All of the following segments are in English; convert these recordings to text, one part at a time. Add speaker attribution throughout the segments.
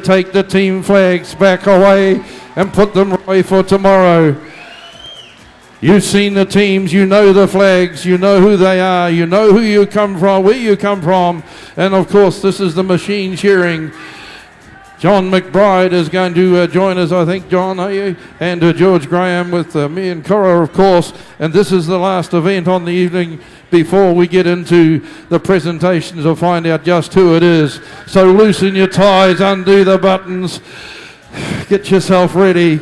Speaker 1: Take the team flags back away and put them away for tomorrow. You've seen the teams, you know the flags, you know who they are, you know who you come from, where you come from, and of course this is the machine shearing. John McBride is going to join us, I think, John, are you? And George Graham with me and Cora, of course. And this is the last event on the evening before we get into the presentations to find out just who it is. So loosen your ties, undo the buttons, get yourself ready.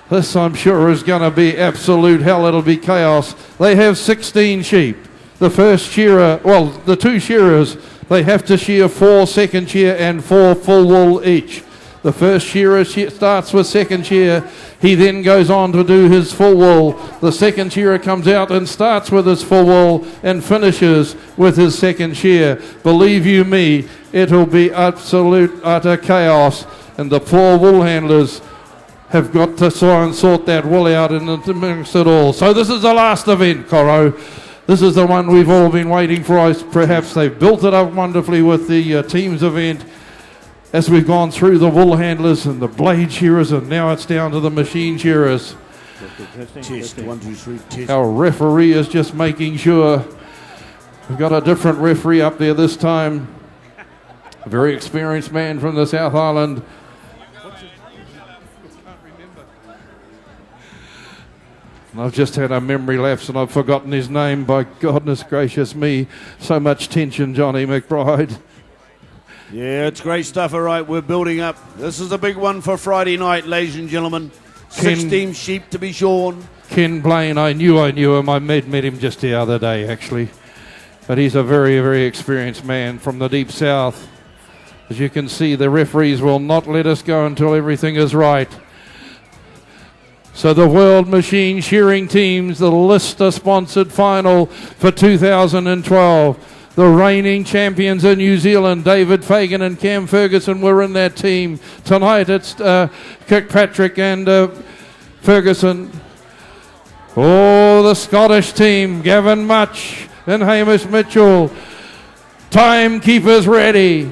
Speaker 1: This, I'm sure, is going to be absolute hell. It'll be chaos. They have 16 sheep. The first shearer, well, the two shearers, they have to shear 4 second shear and 4 full wool each. The first shearer starts with second shear. He then goes on to do his full wool. The second shearer comes out and starts with his full wool and finishes with his second shear. Believe you me, it'll be absolute, utter chaos. And the poor wool handlers have got to try and sort that wool out and mix it all. So this is the last event, Coro. This is the one we've all been waiting for. Perhaps they've built it up wonderfully with the teams event as we've gone through the wool handlers and the blade shearers, and now it's down to the machine shearers.
Speaker 2: Test, 1, 2, 3, test.
Speaker 1: Our referee is just making sure. We've got a different referee up there this time. A very experienced man from the South Island. And I've just had a memory lapse and I've forgotten his name. By goodness gracious me. So much tension, Johnny McBride.
Speaker 2: Yeah, it's great stuff, all right. We're building up. This is a big one for Friday night, ladies and gentlemen. 16 sheep to be shorn.
Speaker 1: Ken Blaine, I knew him. I met him just the other day, actually. But he's a very, very experienced man from the deep south. As you can see, the referees will not let us go until everything is right. So the World Machine Shearing Teams, the Lister-sponsored final for 2012. The reigning champions in New Zealand, David Fagan and Cam Ferguson, were in that team. Tonight it's Kirkpatrick and Ferguson. Oh, the Scottish team, Gavin Much and Hamish Mitchell. Timekeepers ready.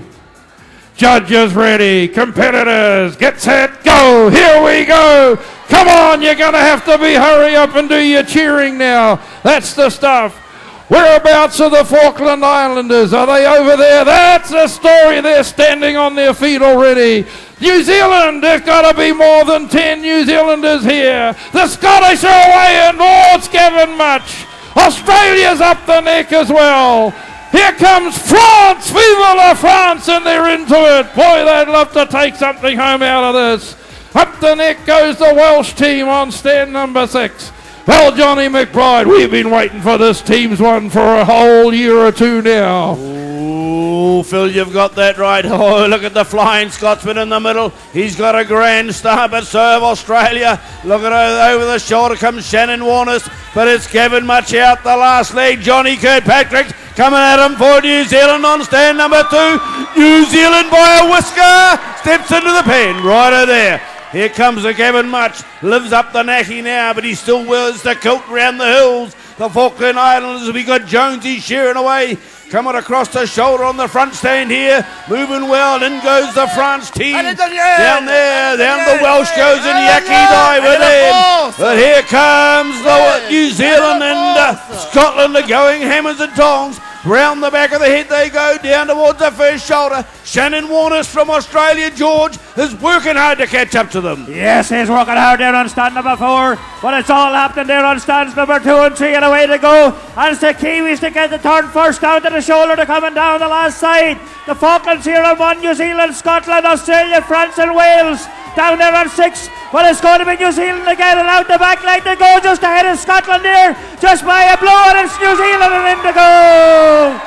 Speaker 1: Judges ready. Competitors, get set, go. Here we go. Come on, you're going to have to hurry up and do your cheering now. That's the stuff. Whereabouts are the Falkland Islanders? Are they over there? That's the story. They're standing on their feet already. New Zealand, there's got to be more than 10 New Zealanders here. The Scottish are away and it's Gavin Much. Australia's up the neck as well. Here comes France, Vive la France, and they're into it. Boy, they'd love to take something home out of this. Up the neck goes the Welsh team on stand number 6. Well, Johnny McBride, we've been waiting for this team's one for a whole year or two now.
Speaker 2: Oh, Phil, you've got that right. Oh, look at the flying Scotsman in the middle. He's got a grand starboard serve, Australia. Look at her, over the shoulder comes Shannon Warness, but it's Gavin Much out the last leg. Johnny Kirkpatrick coming at him for New Zealand on stand number 2. New Zealand by a whisker. Steps into the pen, right there. Here comes the Gavin Much, lives up the Naki now, but he still wears the kilt round the hills. The Falkland Islanders, we got Jonesy shearing away, coming across the shoulder on the front stand here, moving well, in goes the France team. Down there, down the Welsh goes and Yaki diver in. But here comes the New Zealand and Scotland are going hammers and tongs. Round the back of the head they go, down towards the first shoulder. Shannon Warness from Australia, George, is working hard to catch up to them.
Speaker 3: Yes, he's working hard there on stand number 4, but it's all happening there on stands number 2 and 3 and away to go. And it's the Kiwis to get the turn first down to the shoulder to coming down the last side. The Falklands here on 1, New Zealand, Scotland, Australia, France and Wales. Down there on 6, well, it's going to be New Zealand again, and out the back line they go, just ahead of Scotland here, just by a blow, and it's New Zealand and in to go.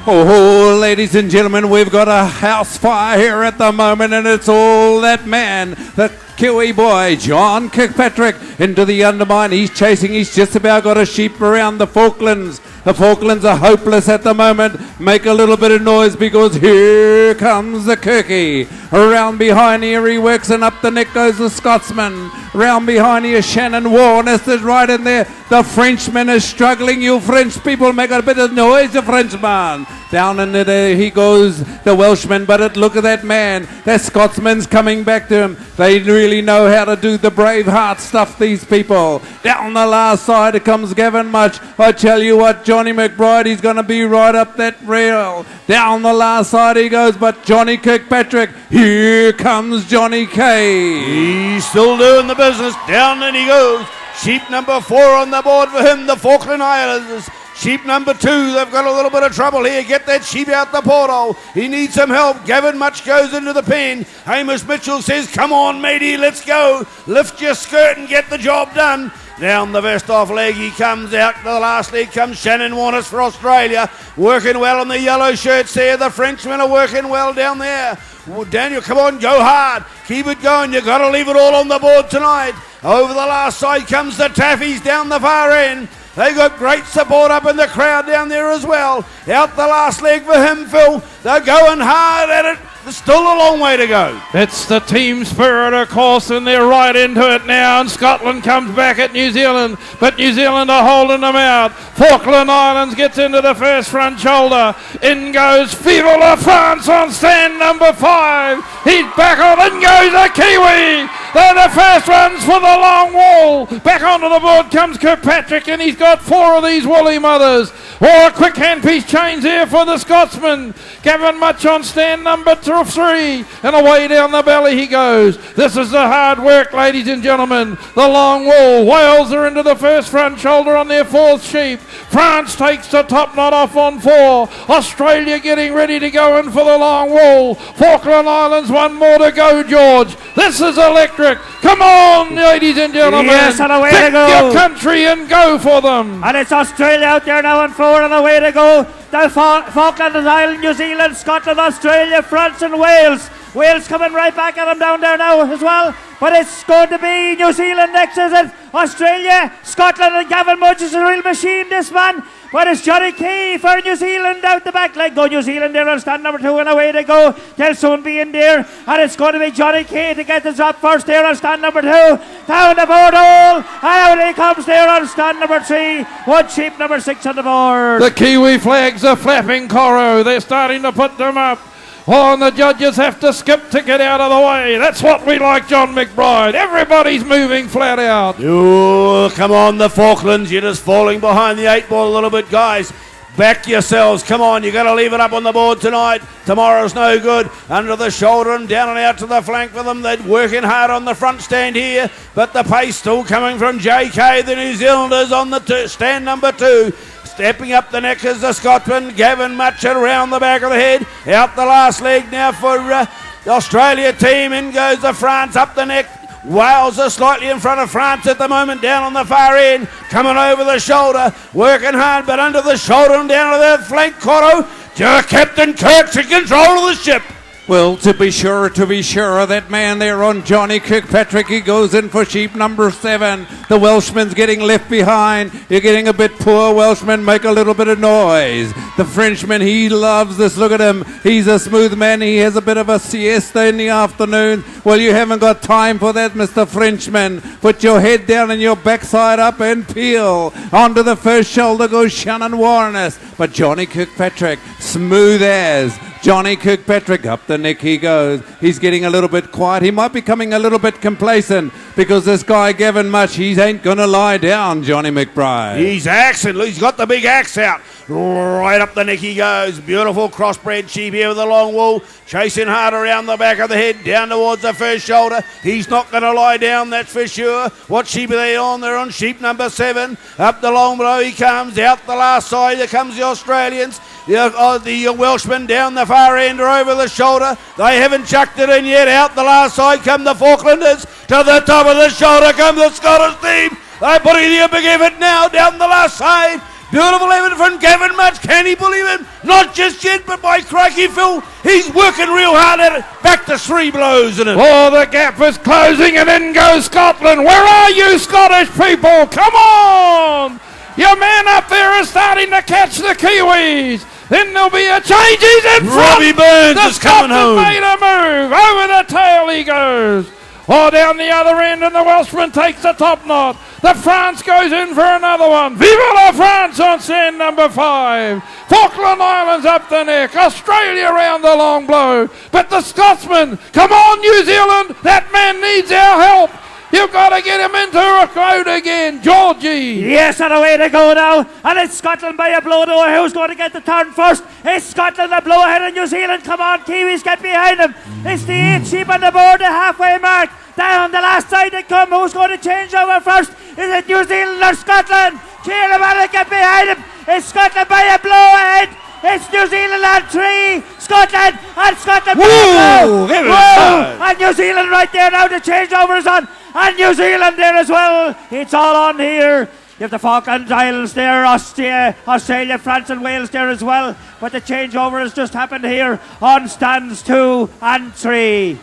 Speaker 4: Oh, ladies and gentlemen, we've got a house fire here at the moment, and it's all that man, the Kiwi boy, John Kirkpatrick, into the undermine. He's chasing, he's just about got a sheep around the Falklands. The Falklands are hopeless at the moment. Make a little bit of noise because here comes the Kirky. Around behind here he works and up the neck goes the Scotsman. Round behind here Shannon Warness is right in there. The Frenchman is struggling. You French people make a bit of noise, the Frenchman. Down into there he goes, the Welshman, but look at that man. That Scotsman's coming back to him. They really know how to do the Braveheart stuff, these people. Down the last side it comes Gavin Much. I tell you what, Johnny McBride, he's going to be right up that rail. Down the last side he goes, but Johnny Kirkpatrick, here comes Johnny K.
Speaker 2: He's still doing the business. Down and he goes. Sheep number 4 on the board for him, the Falkland Islands. Sheep number 2, they've got a little bit of trouble here. Get that sheep out the porthole. He needs some help. Gavin Much goes into the pen. Hamish Mitchell says, come on, matey, let's go. Lift your skirt and get the job done. Down the vest off leg he comes out. To the last leg comes Shannon Warnes for Australia. Working well on the yellow shirts there. The Frenchmen are working well down there. Well, Daniel, come on, go hard. Keep it going. You've got to leave it all on the board tonight. Over the last side comes the Taffies down the far end. They got great support up in the crowd down there as well. Out the last leg for him, Phil. They're going hard at it. There's still a long way to go.
Speaker 1: It's the team spirit, of course, and they're right into it now. And Scotland comes back at New Zealand, but New Zealand are holding them out. Falkland Islands gets into the first front shoulder. In goes Feeble of France on stand number 5. He's back on. In goes the Kiwi. They're the first ones for the long wall. Back onto the board comes Kirkpatrick, and he's got 4 of these woolly mothers. Oh, a quick handpiece change here for the Scotsman. Gavin Much on stand number 3, and away down the belly he goes. This is the hard work, ladies and gentlemen. The long wall. Wales are into the first front shoulder on their 4th sheep. France takes the top knot off on 4. Australia getting ready to go in for the long wall. Falkland Islands, 1 more to go, George. This is electric. Come on, ladies and gentlemen.
Speaker 3: Yes, and away
Speaker 1: Pick
Speaker 3: to go.
Speaker 1: your country and go for them.
Speaker 3: And it's Australia out there now on 4 and away to go. The Falkland Islands, New Zealand, Scotland, Australia, France and Wales. Wales coming right back at them down there now as well. But it's going to be New Zealand next, is it? Australia, Scotland, and Gavin Mudge is a real machine, this man. But it's Johnny Key for New Zealand out the back leg. Go New Zealand there on stand number 2 and away they go. They'll soon be in there. And it's going to be Johnny Key to get the drop first there on stand number 2. Down the board hole. And out he comes there on stand number 3. 1 sheep number 6 on the board.
Speaker 1: The Kiwi flags are flapping, Coro. They're starting to put them up. Oh, and the judges have to skip to get out of the way. That's what we like, John McBride. Everybody's moving flat out.
Speaker 2: Oh, come on, the Falklands. You're just falling behind the 8 ball a little bit, guys. Back yourselves. Come on, you got to leave it up on the board tonight. Tomorrow's no good. Under the shoulder and down and out to the flank for them. They're working hard on the front stand here, but the pace still coming from JK. The New Zealanders on the stand number 2. Stepping up the neck is the Scotsman, Gavin Much around the back of the head. Out the last leg now for the Australia team. In goes the France up the neck. Wales are slightly in front of France at the moment, down on the far end. Coming over the shoulder, working hard, but under the shoulder and down to the flank. Cotto, Captain Kirk's in control of the ship.
Speaker 4: Well, to be sure, that man there on Johnny Kirkpatrick, he goes in for sheep number 7. The Welshman's getting left behind. You're getting a bit poor, Welshman. Make a little bit of noise. The Frenchman, he loves this. Look at him. He's a smooth man. He has a bit of a siesta in the afternoon. Well, you haven't got time for that, Mr. Frenchman. Put your head down and your backside up and peel. Onto the first shoulder goes Shannon Warnes. But Johnny Kirkpatrick, smooth as. Johnny Kirkpatrick, up the neck he goes. He's getting a little bit quiet. He might be becoming a little bit complacent because this guy Gavin Much, he ain't going to lie down, Johnny McBride.
Speaker 2: He's axing. He's got the big axe out. Right up the neck he goes. Beautiful crossbred sheep here with a long wool. Chasing hard around the back of the head, down towards the first shoulder. He's not going to lie down, that's for sure. What sheep are they on? They're on sheep number 7. Up the long below he comes. Out the last side, here comes the Australians. The Welshmen down the far end or over the shoulder. They haven't chucked it in yet. Out the last side come the Falklanders. To the top of the shoulder come the Scottish team. They're putting in a big effort now down the last side. Beautiful effort from Gavin Much. Can he believe it? Not just yet, but by crikey, Phil, he's working real hard at it. Back to 3 blows in it.
Speaker 1: Oh, the gap is closing, and in goes Scotland. Where are you, Scottish people? Come on! Your man up there is starting to catch the Kiwis. Then there'll be a change. He's in front.
Speaker 2: Robbie Burns
Speaker 1: the
Speaker 2: is coming home.
Speaker 1: Made a move. Over the tail he goes. Oh, down the other end, and the Welshman takes the top knot. The France goes in for another one. Viva la France on stand number 5. Falkland Islands up the neck. Australia round the long blow. But the Scotsman, come on New Zealand, that man needs our help. You've got to get him into a crowd again, Georgie.
Speaker 3: Yes, and away to go now. And it's Scotland by a blow to who's going to get the turn first. It's Scotland, a blow ahead of New Zealand. Come on, Kiwis, get behind him. It's the 8 sheep on the board, the halfway mark. Down the last side they come. Who's going to change over first? Is it New Zealand or Scotland? Cheer him on and get behind him. It's Scotland by a blow ahead. It's New Zealand on 3. Scotland and Scotland.
Speaker 2: Whoa!
Speaker 3: And New Zealand right there now. The changeover is on. And New Zealand there as well. It's all on here. You have the Falkland Islands there, Australia, France and Wales there as well. But the changeover has just happened here on stands 2 and 3.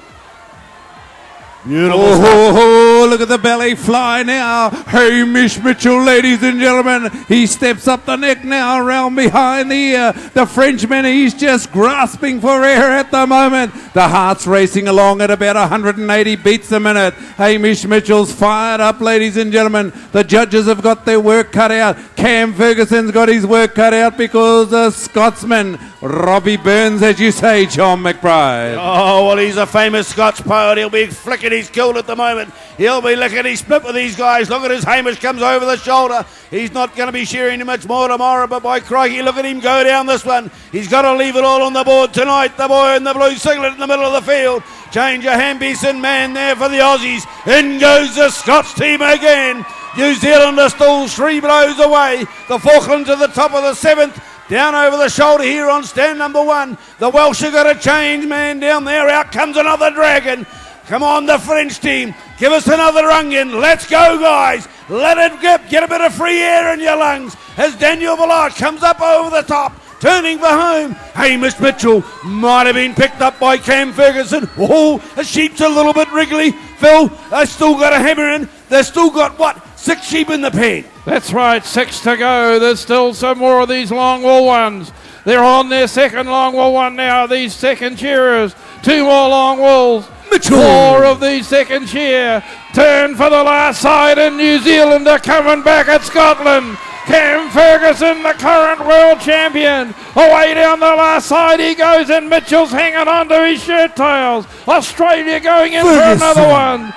Speaker 2: Beautiful.
Speaker 4: Oh, look at the belly fly now. Hamish Mitchell, ladies and gentlemen. He steps up the neck now, around behind the ear. The Frenchman, he's just grasping for air at the moment. The heart's racing along at about 180 beats a minute. Hamish Mitchell's fired up, ladies and gentlemen. The judges have got their work cut out. Cam Ferguson's got his work cut out because the Scotsman, Robbie Burns, as you say, John McBride.
Speaker 2: Oh, well, he's a famous Scots poet. He'll be flicking his kilt at the moment. He'll be licking his split with these guys. Look at his Hamish comes over the shoulder. He's not going to be shearing much more tomorrow, but by crikey, look at him go down this one. He's got to leave it all on the board tonight. The boy in the blue singlet in the middle of the field. Change a Hambison man there for the Aussies. In goes the Scots team again. New Zealand are still 3 blows away. The Falklands at the top of the 7th. Down over the shoulder here on stand number 1. The Welsh have got a change man down there. Out comes another dragon. Come on, the French team. Give us another onion. Let's go, guys. Let it get a bit of free air in your lungs as Daniel Villard comes up over the top, turning for home. Hamish Mitchell might have been picked up by Cam Ferguson. Oh, the sheep's a little bit wriggly. Phil, they've still got a hammer in. They've still got, 6 sheep in the pen.
Speaker 1: That's right, 6 to go. There's still some more of these long wool ones. They're on their second long wool one now, these second shearers. 2 more long wools.
Speaker 2: Mitchell.
Speaker 1: 4 of these second shear. Turn for the last side, and New Zealand are coming back at Scotland. Cam Ferguson, the current world champion. Away down the last side he goes, and Mitchell's hanging on to his shirt tails. Australia going in
Speaker 2: Ferguson.
Speaker 1: for another one.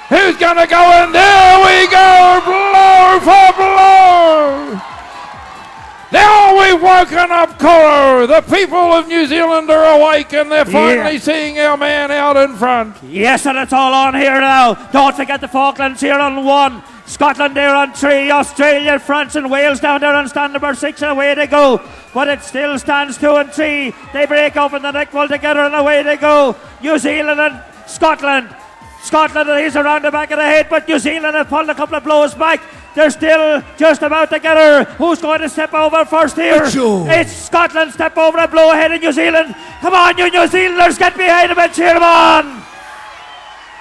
Speaker 1: Who's going to go in? There we go, blow for blow. Now we've woken up Coro. The people of New Zealand are awake and they're finally seeing our man out in front.
Speaker 3: Yes, and it's all on here now. Don't forget the Falklands here on 1. Scotland there on 3. Australia, France and Wales down there on stand number 6. And away they go. But it still stands 2 and 3. They break open the neck well together and away they go. New Zealand and Scotland. Scotland is around the back of the head, but New Zealand have pulled a couple of blows back. They're still just about together. Who's going to step over first here?
Speaker 2: Mitchell.
Speaker 3: It's Scotland step over a blow ahead of New Zealand. Come on, you New Zealanders, get behind him and cheer him on.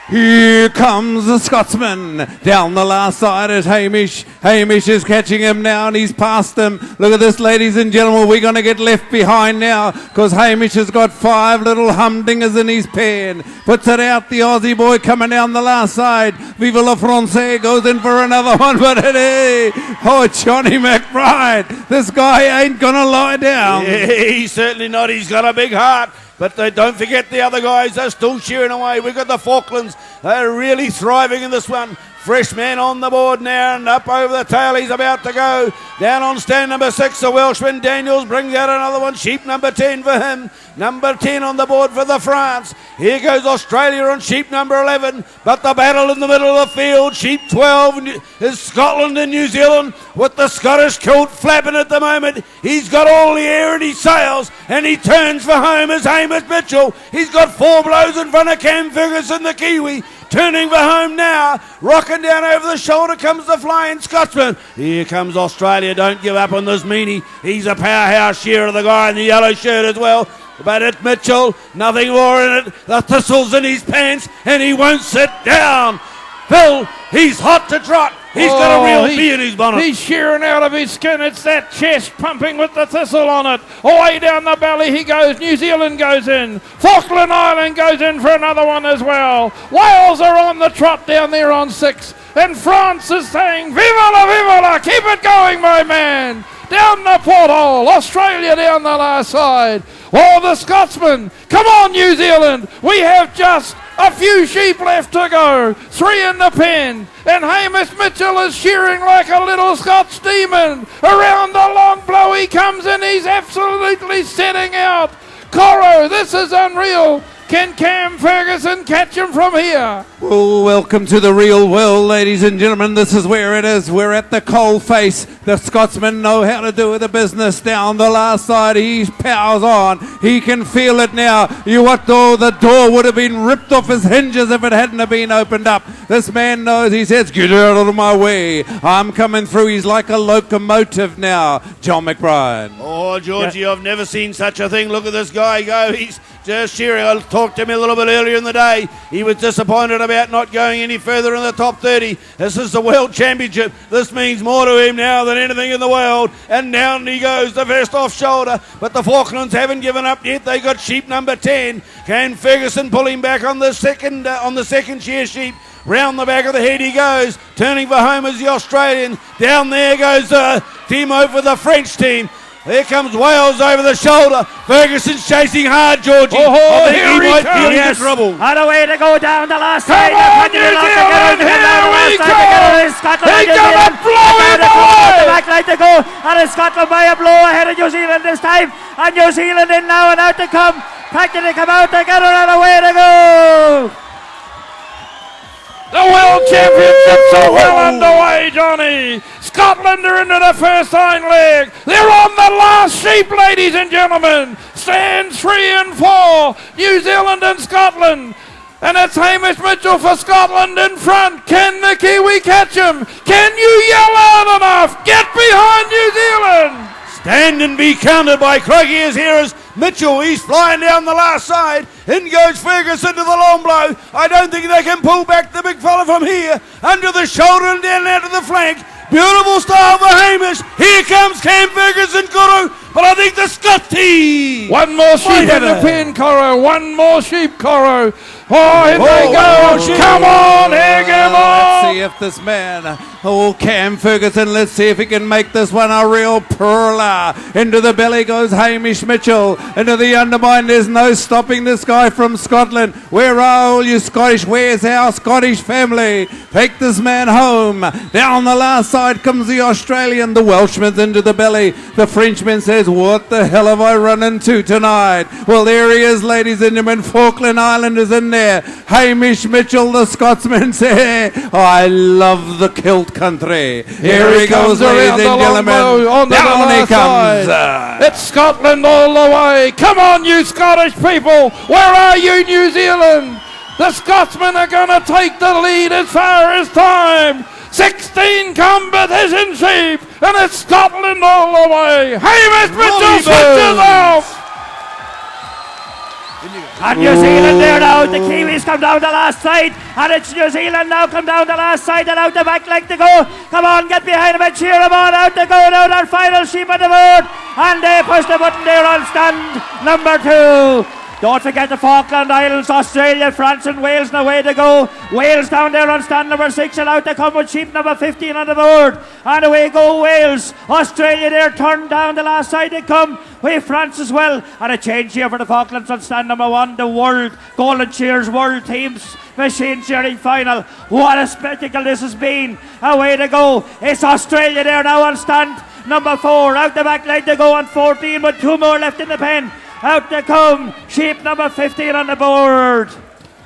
Speaker 4: Here comes the Scotsman. Down the last side is Hamish. Hamish is catching him now and he's past him. Look at this, ladies and gentlemen. We're going to get left behind now because Hamish has got 5 little humdingers in his pen. Puts it out, the Aussie boy coming down the last side. Viva la France goes in for another one. But hey, oh, Johnny McBride. This guy ain't going to lie down.
Speaker 2: Yeah, he's certainly not. He's got a big heart. But don't forget the other guys, they're still shearing away. We've got the Falklands. They're really thriving in this one. Fresh man on the board now and up over the tail. He's about to go. Down on stand number 6, the Welshman Daniels brings out another one. Sheep number 10 for him. Number 10 on the board for the France. Here goes Australia on sheep number 11. But the battle in the middle of the field. Sheep 12 is Scotland and New Zealand with the Scottish kilt flapping at the moment. He's got all the air in his sails and he turns for home as Hamish Mitchell. He's got 4 blows in front of Cam Ferguson, the Kiwi. Turning for home now, rocking down over the shoulder comes the flying Scotsman. Here comes Australia, don't give up on this meanie. He's a powerhouse shearer, the guy in the yellow shirt as well. But it's Mitchell, nothing more in it. The thistles in his pants and he won't sit down. Phil, he's hot to trot. He's got a real bee in his bonnet.
Speaker 1: He's shearing out of his skin. It's that chest pumping with the thistle on it. Away down the belly he goes. New Zealand goes in. Falkland Island goes in for another one as well. Wales are on the trot down there on 6. And France is saying, Viva la, viva la, keep it going, my man. Down the porthole, Australia down the last side. Oh, the Scotsman, come on, New Zealand. We have just a few sheep left to go. 3 in the pen. And Hamish Mitchell is shearing like a little Scots demon. Around the long blow he comes and he's absolutely setting out. Coro, this is unreal. Can Cam Ferguson catch him from here?
Speaker 4: Well, welcome to the real world, ladies and gentlemen. This is where it is. We're at the coal face. The Scotsmen know how to do the business. Down the last side, he powers on. He can feel it now. You what, though? The door would have been ripped off his hinges if it hadn't have been opened up. This man knows. He says, get out of my way. I'm coming through. He's like a locomotive now. John McBride.
Speaker 2: Oh, Georgie, I've never seen such a thing. Look at this guy go. He's just shearing. I talked to him a little bit earlier in the day. He was disappointed about not going any further in the top 30. This is the World Championship. This means more to him now than anything in the world. And down he goes, the first off shoulder. But the Falklands haven't given up yet. They got sheep number 10. Can Ferguson pull him back on the second shear sheep? Round the back of the head he goes. Turning for home is the Australian. Down there goes the team over the French team. Here comes Wales over the shoulder. Ferguson's chasing hard, Georgie.
Speaker 1: Oh,
Speaker 2: I think he might be into trouble.
Speaker 3: And away to go down the last side.
Speaker 1: On, New Zealand, here we go. He gonna blow him away.
Speaker 3: Back line to go. And it's Scotland by a blow ahead of New Zealand this time. And New Zealand in now and out to come. Practically come out together and away to go.
Speaker 1: The World Championships are well underway, Johnny. Scotland are into the first hind leg. They're on the last sheep, ladies and gentlemen. Stands 3 and 4. New Zealand and Scotland. And it's Hamish Mitchell for Scotland in front. Can the Kiwi catch him? Can you yell out enough? Get behind New Zealand.
Speaker 2: Stand and be counted by Craigie is here as Mitchell. He's flying down the last side. In goes Ferguson to the long blow. I don't think they can pull back the big fella from here. Under the shoulder and down out to the flank. Beautiful style for Hamish. Here comes Cam Ferguson, Guru. But I think the Scotty.
Speaker 1: One more sheep in the pen, Coro. One more sheep, Coro. Oh, here they go. Come on, here, come on.
Speaker 4: Let's see if this man, Cam Ferguson, let's see if he can make this one a real perler. Into the belly goes Hamish Mitchell. Into the undermine, there's no stopping this guy from Scotland. Where are all you Scottish? Where's our Scottish family? Take this man home. Down the last side comes the Australian. The Welshman's into the belly. The Frenchman says, what the hell have I run into tonight? Well, there he is, ladies and gentlemen. Falkland Islanders in there. Hamish Mitchell, the Scotsman, say, I love the kilt country. Here he goes, ladies and gentlemen. Down he comes.
Speaker 1: It's Scotland all the way. Come on, you Scottish people. Where are you, New Zealand? The Scotsmen are going to take the lead as far as time. 16 competition sheep, and it's Scotland all the way. Hamish Mitchell switches off.
Speaker 3: And New Zealand there now. The Kiwis come down the last side. And it's New Zealand now come down the last side and out the back leg to go. Come on, get behind him and cheer him on. Out to go now, that final sheep on the board. And they push the button there on stand number 2. Don't forget the Falkland Islands, Australia, France and Wales and away to go. Wales down there on stand number 6 and out to come with sheep number 15 on the board. And away go Wales. Australia there turned down the last side to come. With France as well. And a change here for the Falklands on stand number 1. The World Golden Shears World Teams Machine Shearing Final. What a spectacle this has been. Away to go. It's Australia there now on stand number 4. Out the back leg to go on 14 with 2 more left in the pen. Out to come, sheep number 15 on the board.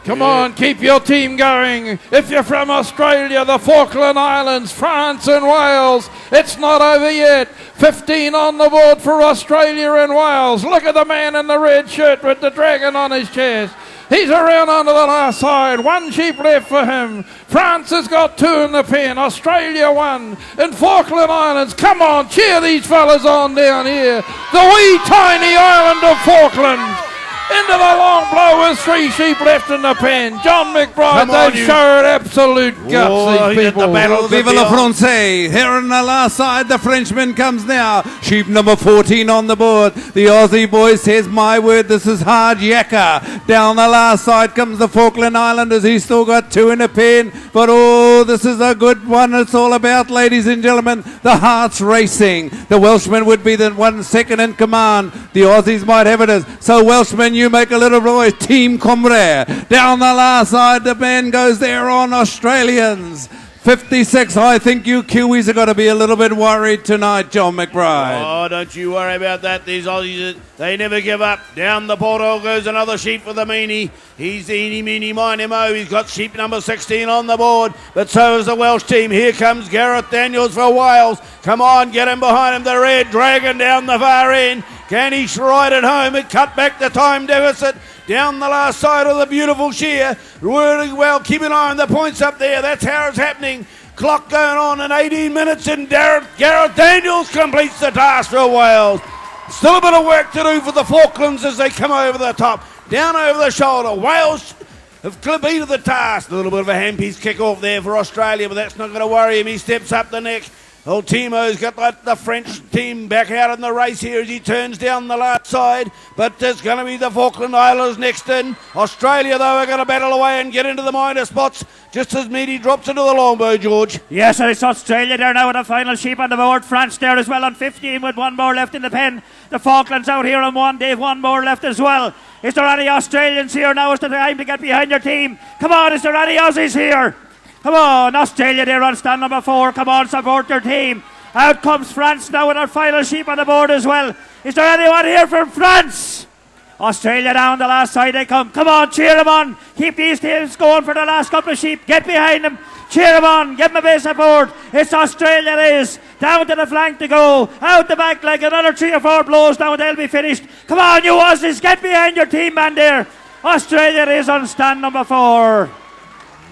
Speaker 1: Come on, keep your team going. If you're from Australia, the Falkland Islands, France and Wales, it's not over yet. 15 on the board for Australia and Wales. Look at the man in the red shirt with the dragon on his chest. He's around onto the last side. 1 sheep left for him. France has got 2 in the pen. Australia 1. And Falkland Islands, come on, cheer these fellas on down here. The wee tiny island of Falkland. Into the long blow with 3 sheep left in the pen. John McBride,
Speaker 2: Come on,
Speaker 1: they
Speaker 2: you-
Speaker 1: showed absolute guts,
Speaker 2: Oh,
Speaker 1: these
Speaker 2: he's at the
Speaker 1: people.
Speaker 2: battle.
Speaker 4: Vive la France! Here on the last side, the Frenchman comes now. Sheep number 14 on the board. The Aussie boy says, my word, this is hard yakka. Down the last side comes the Falkland Islanders. He's still got 2 in a pen. But oh, this is a good one. It's all about, ladies and gentlemen, the hearts racing. The Welshman would be the one second in command. The Aussies might have it as. So Welshman, you make a little noise. Team Comrade. Down the last side, the man goes there on Australians. 56, I think you Kiwis are going to be a little bit worried tonight, John McBride.
Speaker 2: Oh, don't you worry about that. These Aussies, they never give up. Down the portal goes another sheep for the meanie. He's the eeny, meeny, miny, mo. He's got sheep number 16 on the board, but so is the Welsh team. Here comes Gareth Daniels for Wales. Come on, get him behind him. The Red Dragon down the far end. Can he ride it home and cut back the time deficit? Down the last side of the beautiful shear. Really well, keep an eye on the points up there. That's how it's happening. Clock going on in 18 minutes and Gareth Daniels completes the task for Wales. Still a bit of work to do for the Falklands as they come over the top. Down over the shoulder. Wales have completed the task. A little bit of a handpiece kick off there for Australia, but that's not going to worry him. He steps up the neck. Old Timo's got the French team back out in the race here as he turns down the last side. But there's going to be the Falkland Islands next in. Australia, though, are going to battle away and get into the minor spots just as Meaty drops into the longbow, George.
Speaker 3: Yes, and it's Australia there now with the final sheep on the board. France there as well on 15 with 1 more left in the pen. The Falklands out here on 1. They've 1 more left as well. Is there any Australians here? Now is the time to get behind your team. Come on, is there any Aussies here? Come on, Australia there on stand number 4. Come on, support your team. Out comes France now with our final sheep on the board as well. Is there anyone here from France? Australia down the last side they come. Come on, cheer them on. Keep these teams going for the last couple of sheep. Get behind them. Cheer them on. Give them a bit of support. It's Australia it is. Down to the flank to go. Out the back like another 3 or 4 blows down. They'll be finished. Come on, you Aussies. Get behind your team, man there. Australia is on stand number 4.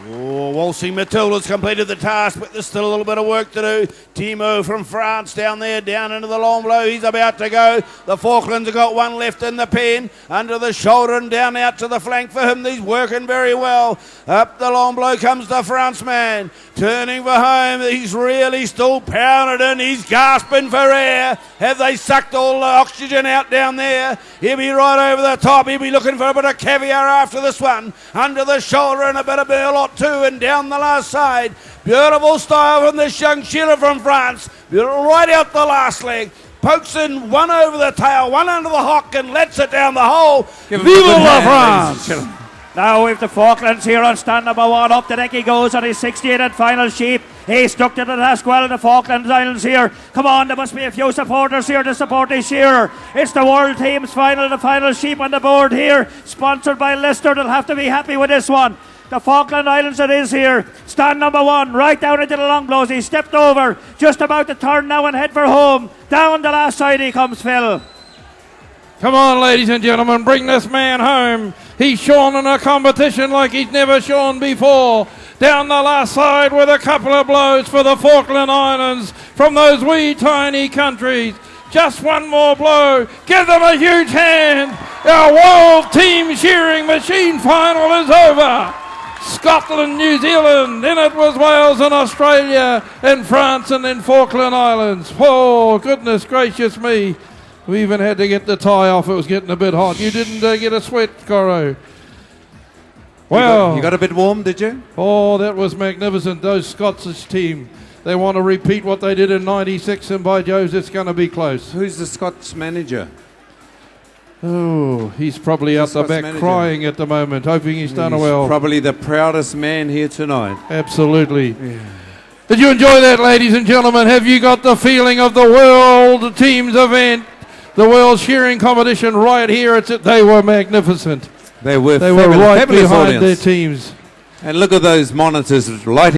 Speaker 2: Oh, Waltzing Matilda's completed the task, but there's still a little bit of work to do. Timo from France down there, down into the long blow. He's about to go. The Falklands have got 1 left in the pen. Under the shoulder and down out to the flank for him. He's working very well. Up the long blow comes the Frenchman. Turning for home. He's really still pounded in. He's gasping for air. Have they sucked all the oxygen out down there? He'll be right over the top. He'll be looking for a bit of caviar after this one. Under the shoulder and a bit of a lot too, and down the last side. Beautiful style from this young shearer from France. Right out the last leg. Pokes in 1 over the tail, 1 under the hock, and lets it down the hole. Vive la France!
Speaker 3: Now we've the Falklands here on stand number 1. Up the deck he goes on his 68th and final sheep. He stuck to the task well in the Falklands Islands here. Come on, there must be a few supporters here to support his shearer. It's the world team's final, the final sheep on the board here. Sponsored by Leicester. They'll have to be happy with this one. The Falkland Islands it is here. Stand number 1, right down into the long blows. He stepped over, just about to turn now and head for home. Down the last side he comes, Phil.
Speaker 1: Come on, ladies and gentlemen, bring this man home. He's shone in a competition like he's never shone before. Down the last side with a couple of blows for the Falkland Islands from those wee tiny countries. Just 1 more blow. Give them a huge hand. Our World Team Shearing Machine final is over. Scotland, New Zealand, then it was Wales and Australia, and France and then Falkland Islands. Oh, goodness gracious me. We even had to get the tie off. It was getting a bit hot. You didn't get a sweat, Coro. Well,
Speaker 4: you got a bit warm, did you?
Speaker 1: Oh, that was magnificent. Those Scottish team, they want to repeat what they did in 96, and by Jove, it's going to be close.
Speaker 4: Who's the Scots manager?
Speaker 1: Oh, he's probably out the back
Speaker 4: manager.
Speaker 1: Crying at the moment, hoping he's done well.
Speaker 4: Probably the proudest man here tonight.
Speaker 1: Absolutely. Yeah. Did you enjoy that, ladies and gentlemen? Have you got the feeling of the World Teams event? The World Shearing Competition right here. They were magnificent.
Speaker 4: They were
Speaker 1: right
Speaker 4: fabulous
Speaker 1: behind
Speaker 4: audience.
Speaker 1: their teams.
Speaker 4: And look at those monitors lighting.